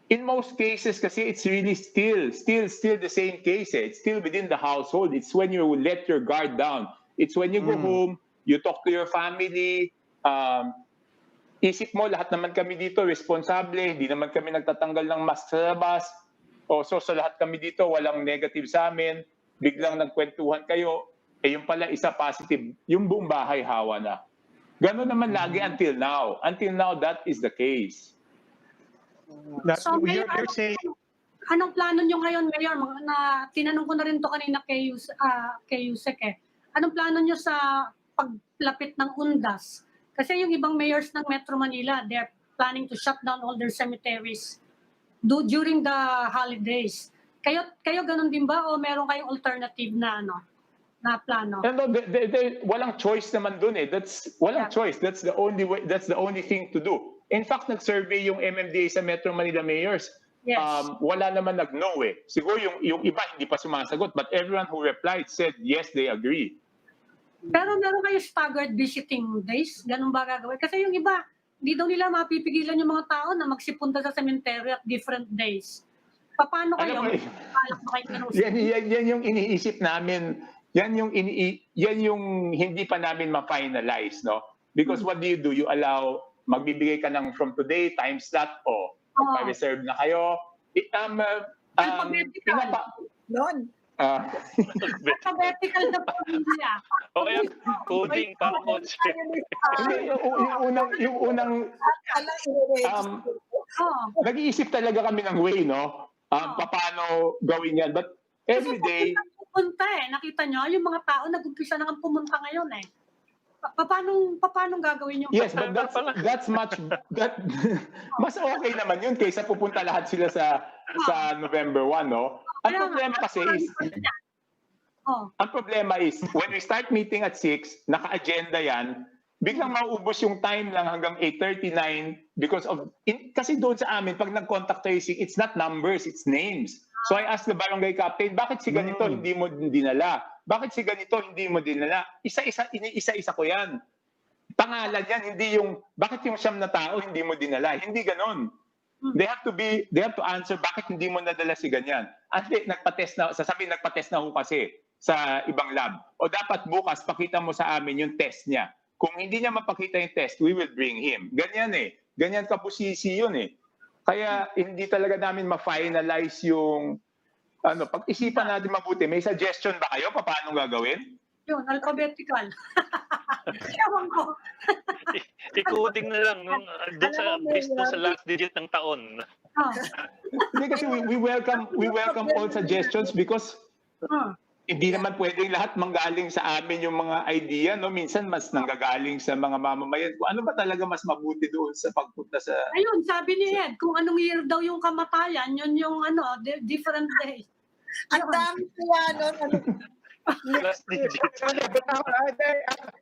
in most cases, kasi it's really still the same case. It's still within the household. It's when you let your guard down. It's when you go home, you talk to your family. Isip mo, lahat naman kami dito responsable. Hindi naman kami nagtatanggal ng mask sa labas. So sa lahat kami dito, walang negative sa amin. Biglang nagkwentuhan kayo. Yung pala isa positive. Yung buong bahay hawa na. Gano'n naman lagi until now. Until now, that is the case. So, Mayor, anong plano nyo ngayon, Mayor? Tinanong ko na rin to kanina kay Usec eh. Anong plano nyo sa paglapit ng undas? Kasi yung ibang mayors ng Metro Manila, they're planning to shut down all their cemeteries during the holidays. Kayo ganun din ba o meron kayong alternative na plano? No, walang choice naman dun eh. Walang choice. That's the only way. That's the only thing to do. In fact, nag-survey yung MMDA sa Metro Manila mayors. Yes. Wala naman nag-no eh. Siguro yung iba hindi pa sumasagot, but everyone who replied said yes, they agree. Pero meron kayo staggered visiting days? Ganun ba gagawin? Kasi yung iba, hindi daw nila mapipigilan yung mga tao na magsipunta sa cemetery at different days. Paano kayo? Yan yung iniisip namin. Yan yung hindi pa namin ma-finalize, no? Because what do? You allow, magbibigay ka ng from today, time slot, ma-reserve na kayo. Alphabetical na po niya. Okay, coding para coach. Yung unang nag-iisip talaga kami ng way, no? Paano gawin yan. But every day... Pumunta eh. Nakita nyo, yung mga tao nag-umpisa na pumunta ngayon eh. Paano gagawin yung... Yes, but that's much... mas okay naman yun kaysa pupunta lahat sila sa November 1, no? Ang problema is, when we start meeting at 6, naka-agenda yan, biglang mauubos yung time lang hanggang 8:39 because of... kasi doon sa amin, pag nag-contact tracing, it's not numbers, it's names. So I asked the barangay captain, bakit si ganito hindi mo dinala? Bakit si ganito hindi mo dinala? Isa-isa ko yan. Pangalan yan, hindi yung, bakit yung siyam na tao hindi mo dinala? Hindi ganon. They have to answer, bakit hindi mo nadala si ganyan? Ante, nagpa-test na ho kasi sa ibang lab. O dapat bukas, pakita mo sa amin yung test niya. Kung hindi niya mapakita yung test, we will bring him. Ganyan eh. Ganyan kapusisi yun eh. Kaya hindi talaga namin ma-finalize yung pag-isipan natin mabuti. May suggestion ba kayo paano gagawin? Yun, alphabetical. Ewan ko. I-coding na lang based sa last digit ng taon. Hindi kasi we welcome all suggestions because hindi naman pwedeng lahat manggaling sa amin yung mga idea, no? Minsan mas nanggagaling sa mga mamamayan. Kung ano ba talaga mas mabuti doon sa pagpunta sa... Ayun, sabi ni Ed, kung anong year daw yung kamatayan, yun yung different days. Ang dami kaya Last digit.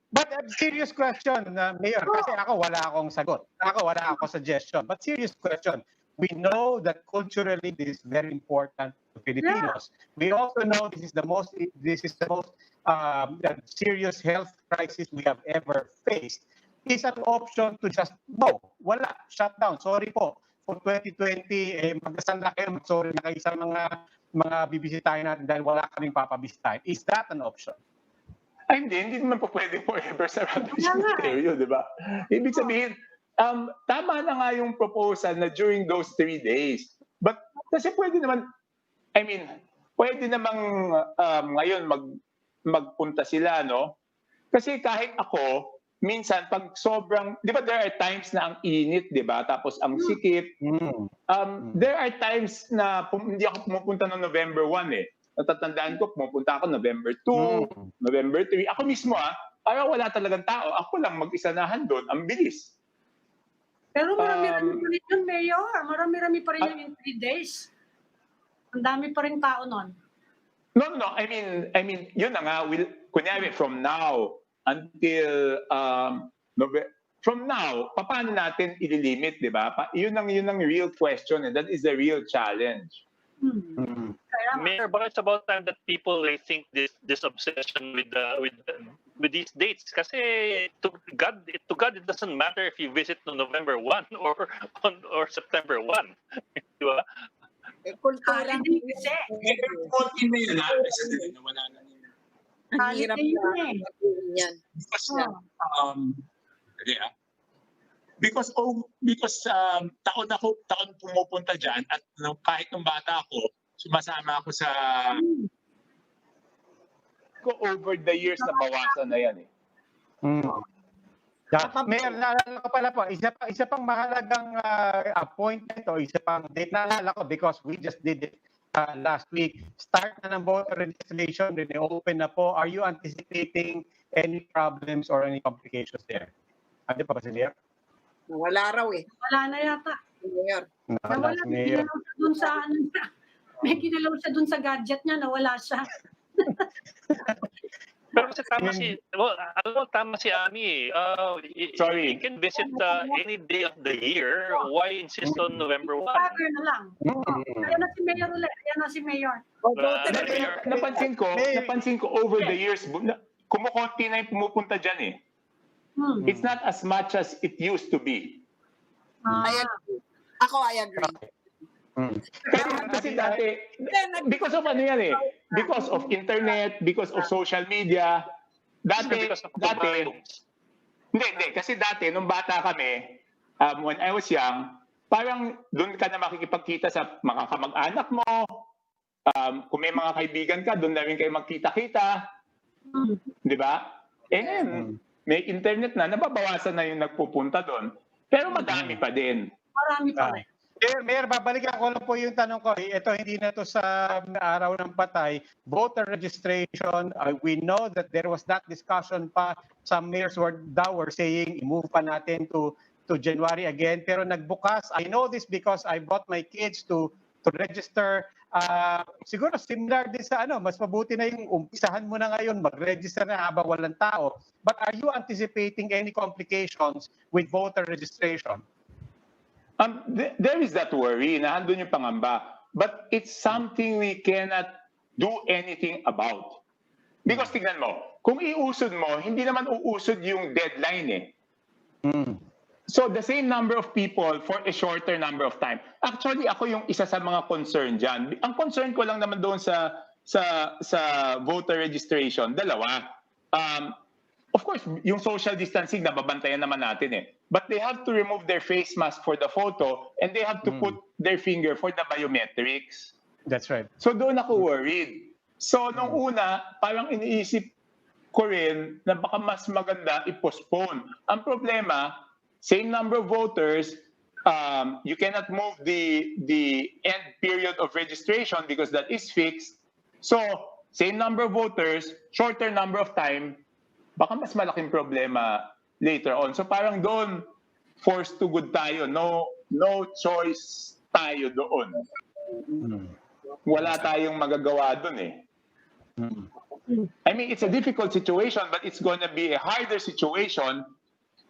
But serious question, Mayor, kasi ako wala akong sagot. Ako wala akong suggestion. But serious question. We know that culturally this is very important to Filipinos. We also know this is the most serious health crisis we have ever faced. Is an option to just no, wala, shut down. Sorry po. For 2020, magdasal na kayo, sorry na kayo sa mga bibisitahin natin dahil wala kaming papabisitahin. Is that an option? Ay, hindi naman po pwede forever sarado yung stereo, di ba? Ibig sabihin, tama na nga yung proposal na during those 3 days. But kasi pwede naman, pwede namang ngayon magpunta sila, no? Kasi kahit ako, minsan pag sobrang, di ba there are times na ang init, di ba? Tapos ang sikip. There are times na hindi ako pumupunta ng November 1 eh. Natatandaan ko, pumupunta ako November 2, November 3. Ako mismo parang wala talagang tao. Ako lang mag-isanahan doon. Ang bilis. Pero marami-rami pa rin yun, Mayor. Marami-rami pa rin yun in 3 days. Ang dami pa rin tao nun. No. I mean, yun na nga. Kunyari, from now until from now, paano natin ililimit, di ba? Yun ang real question. And that is the real challenge. Mayor, but it's about time that people think this obsession with these dates. Kasi to God, it doesn't matter if you visit on November 1 or September 1. Di ba? Kultura. Wala na yun. Ang hirap yan. Because taon pumupunta dyan at kahit nung bata ako, sumasama ako sa... Over the years na bawasan na yan eh. Mayor, naalala ko pala po, isa pang mahalagang appointment o isa pang date, naalala ko because we just did it last week. Start na ng voter registration, open na po. Are you anticipating any problems or any complications there? Ano pa ba si Mayor? Wala raw eh. Wala na yata. Mayor. Nawala, may ginalaw siya dun sa gadget niya, nawala siya. Pero kasi tama si Ami. Sorry. You can visit any day of the year. Why insist on November 1? Cover na lang. Ayan na si Mayor ulit. Ayan na si Mayor. Napansin ko over the years, kumukonti na yung pumupunta dyan eh. It's not as much as it used to be. I agree. Pero kasi dati, because of ano yan eh, because of internet, because of social media, dati, kasi dati, nung bata kami, when I was young, parang doon ka na makikipagkita sa mga kamag-anak mo, kung may mga kaibigan ka, doon na rin kayo magkita-kita, di ba? And may internet na, nababawasan na yung nagpupunta doon, pero madami pa din. Marami pa rin. Mayor, babalikan ko lang po yung tanong ko. Ito, hindi na to sa araw ng patay. Voter registration, we know that there was that discussion pa. Some mayors were saying, i-move pa natin to January again. Pero nagbukas, I know this because I brought my kids to register. Siguro similar din sa mas mabuti na yung umpisahan mo na ngayon, mag-register na habang walang tao. But are you anticipating any complications with voter registration? There is that worry, nandun yung pangamba. But it's something we cannot do anything about. Because tignan mo, kung iusod mo, hindi naman uusod yung deadline eh. So the same number of people for a shorter number of time. Actually, ako yung isa sa mga concern dyan. Ang concern ko lang naman doon sa voter registration, dalawa. Of course, yung social distancing, nababantayan naman natin eh. But they have to remove their face mask for the photo and they have to put their finger for the biometrics. That's right. So doon ako worried. So nung una, parang iniisip ko rin na baka mas maganda i-postpone. Ang problema, same number of voters, you cannot move the end period of registration because that is fixed. So same number of voters, shorter number of time, baka mas malaking problema later on. So parang doon, forced to good tayo. No choice tayo doon. Wala tayong magagawa doon eh. I mean, it's a difficult situation, but it's going to be a harder situation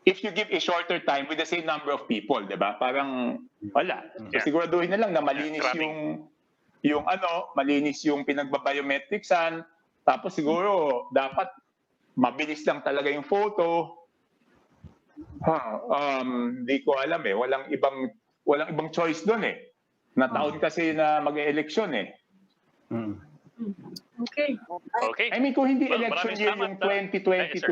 if you give a shorter time with the same number of people, di ba? Parang wala. So siguraduhin na lang na malinis malinis yung pinagbabiometricsan. Tapos siguro dapat mabilis lang talaga yung photo. Di ko alam eh. Walang ibang choice doon eh. Na taon kasi na mag-eleksyon eh. Okay. Okay. I mean, kung hindi election year yung 2022,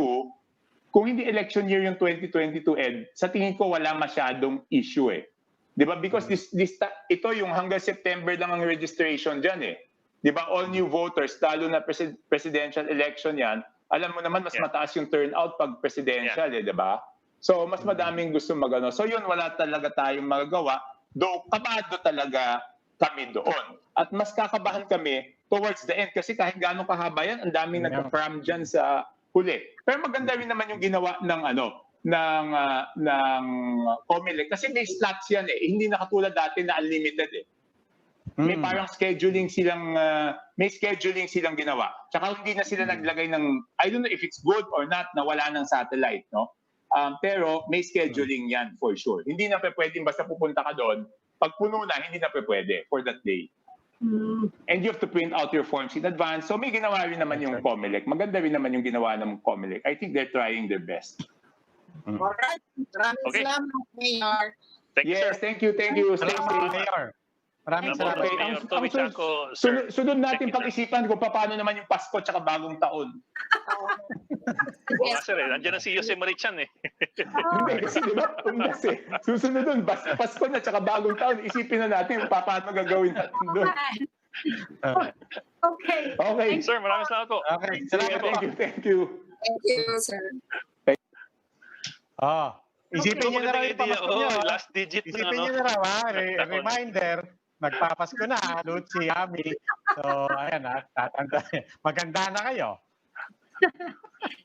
kung hindi election year yung 2022, Ed, sa tingin ko wala masyadong issue eh. Di ba? Because ito yung hanggang September lang ang registration dyan eh. Di ba? All new voters, lalo na presidential election yan, alam mo naman mas mataas yung turnout pag presidential eh, di ba? So, mas madaming gusto magano. So, yun, wala talaga tayong magagawa. Though, kabado talaga kami doon. At mas kakabahan kami towards the end kasi kahit gaano kahaba yan, ang daming nagka-cram dyan sa huli. Pero maganda rin naman yung ginawa ng COMELEC kasi may slots yan eh. Hindi na katulad dati na unlimited eh. May parang scheduling silang ginawa. Tsaka hindi na sila naglagay ng, I don't know if it's good or not na wala ng satellite, no? Pero may scheduling yan for sure. Hindi na pwedeng basta pupunta ka doon. Pag puno na, hindi na pwede for that day. And you have to print out your forms in advance. So may ginawa rin naman yung COMELEC. Maganda rin naman yung ginawa ng COMELEC. I think they're trying their best. Alright. Maraming salamat, Mayor. Thank you. Stay safe. Mayor. Maraming salamat. Okay, ang sunod natin pag-isipan kung paano naman yung Pasko at bagong taon. Sir, nandiyan na si Jose Marichan eh. Hindi, kasi diba? Kasi susunod doon, Pasko na tsaka bagong taon, isipin na natin paano gagawin natin doon. Okay. Sir, maraming salamat po. Okay, salamat po. Thank you. Thank you, sir. Isipin niyo na raw yung pamasko niyo. Last digit na, Isipin niyo na raw, reminder, magpapasko na, Lucy, Ami. So, ayan maganda na kayo.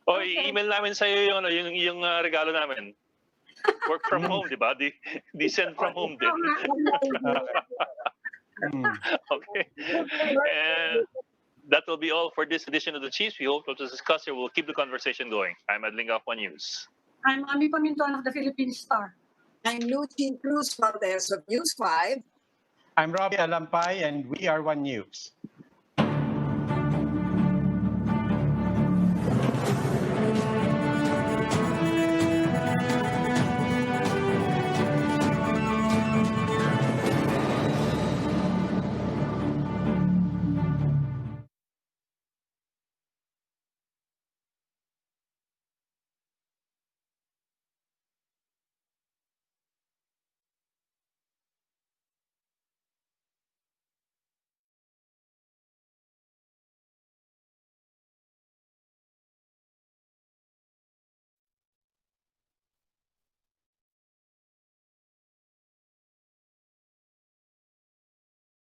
I-email namin sa iyo yung regalo namin. Work from home, di ba? Di send from home din. Okay. And that will be all for this edition of the Chiefs. We hope to discuss here. We'll keep the conversation going. I'm Adling of One News. I'm Ami Pamintuan of the Philippine Star. I'm Lucy Cruz Valdez of News 5. I'm Robbie Alampay and we are One News.